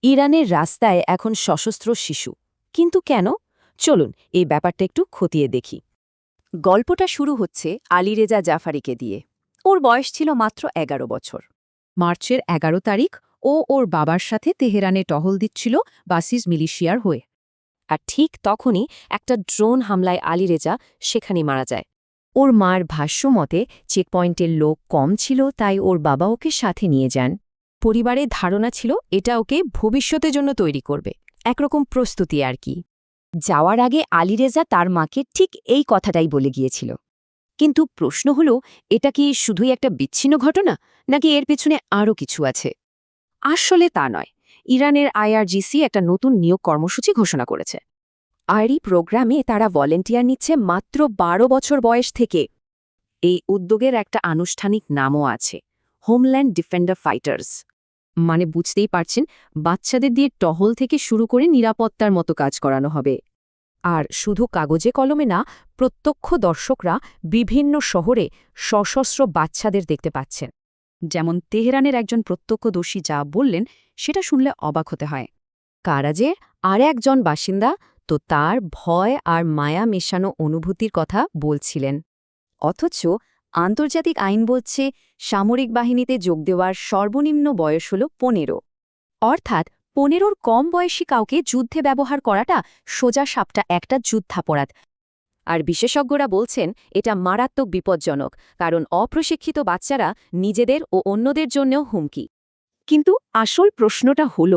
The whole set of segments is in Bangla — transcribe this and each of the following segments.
ইরানের রাস্তায় এখন সশস্ত্র শিশু, কিন্তু কেন? চলুন এই ব্যাপারটা একটু খতিয়ে দেখি। গল্পটা শুরু হচ্ছে আলীরেজা জাফারিকে দিয়ে। ওর বয়স ছিল মাত্র ১১ বছর। মার্চের ১১ তারিখ ও ওর বাবার সাথে তেহরানে টহল দিচ্ছিল বাসিস মিলিশিয়ার হয়ে। আর ঠিক তখনই একটা ড্রোন হামলায় আলীরেজা সেখানেই মারা যায়। ওর মার ভাষ্য মতে চেকপয়েন্টের লোক কম ছিল, তাই ওর বাবা ওকে সাথে নিয়ে যান। পরিবারের ধারণা ছিল এটা ওকে ভবিষ্যতের জন্য তৈরি করবে, একরকম প্রস্তুতি আর কি। যাওয়ার আগে আলীরেজা তার মাকে ঠিক এই কথাটাই বলে গিয়েছিল। কিন্তু প্রশ্ন হলো, এটা কি শুধুই একটা বিচ্ছিন্ন ঘটনা, নাকি এর পেছনে আরও কিছু আছে? আসলে তা নয়। ইরানের আইআরজিসি একটা নতুন নিয়োগ কর্মসূচি ঘোষণা করেছে। আর এই প্রোগ্রামে তারা ভলেন্টিয়ার নিচ্ছে মাত্র ১২ বছর বয়স থেকে। এই উদ্যোগের একটা আনুষ্ঠানিক নামও আছে, হোমল্যান্ড ডিফেন্ডার ফাইটার্স। মানে বুঝতেই পারছেন, বাচ্চাদের দিয়ে টহল থেকে শুরু করে নিরাপত্তার মতো কাজ করানো হবে। আর শুধু কাগজে কলমে না, প্রত্যক্ষ দর্শকরা বিভিন্ন শহরে সশস্ত্র বাচ্চাদের দেখতে পাচ্ছেন। যেমন তেহরানের একজন প্রত্যক্ষদর্শী যা বললেন, সেটা শুনলে অবাক হতে হয়। কারাজের আর একজন বাসিন্দা তো তার ভয় আর মায়া মেশানো অনুভূতির কথা বলছিলেন। অথচ আন্তর্জাতিক আইন বলছে সামরিক বাহিনীতে যোগ দেওয়ার সর্বনিম্ন বয়স হল ১৫। অর্থাৎ ১৫-র কম বয়সী কাউকে যুদ্ধে ব্যবহার করাটা সোজা সাপটা একটা যুদ্ধাপরাধ। আর বিশেষজ্ঞরা বলছেন এটা মারাত্মক বিপজ্জনক, কারণ অপ্রশিক্ষিত বাচ্চারা নিজেদের ও অন্যদের জন্যও হুমকি। কিন্তু আসল প্রশ্নটা হল,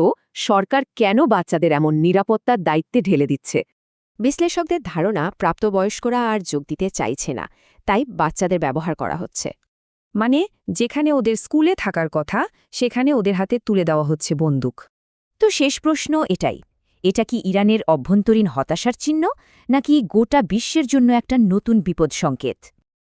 সরকার কেন বাচ্চাদের এমন নিরাপত্তার দায়িত্বে ঢেলে দিচ্ছে? বিশ্লেষকদের ধারণা, প্রাপ্তবয়স্করা আর যোগ দিতে চাইছে না, তাই বাচ্চাদের ব্যবহার করা হচ্ছে। মানে যেখানে ওদের স্কুলে থাকার কথা, সেখানে ওদের হাতে তুলে দেওয়া হচ্ছে বন্দুক। তো শেষ প্রশ্ন এটাই, এটা কি ইরানের অভ্যন্তরীণ হতাশার চিহ্ন, নাকি গোটা বিশ্বের জন্য একটা নতুন বিপদ সংকেত?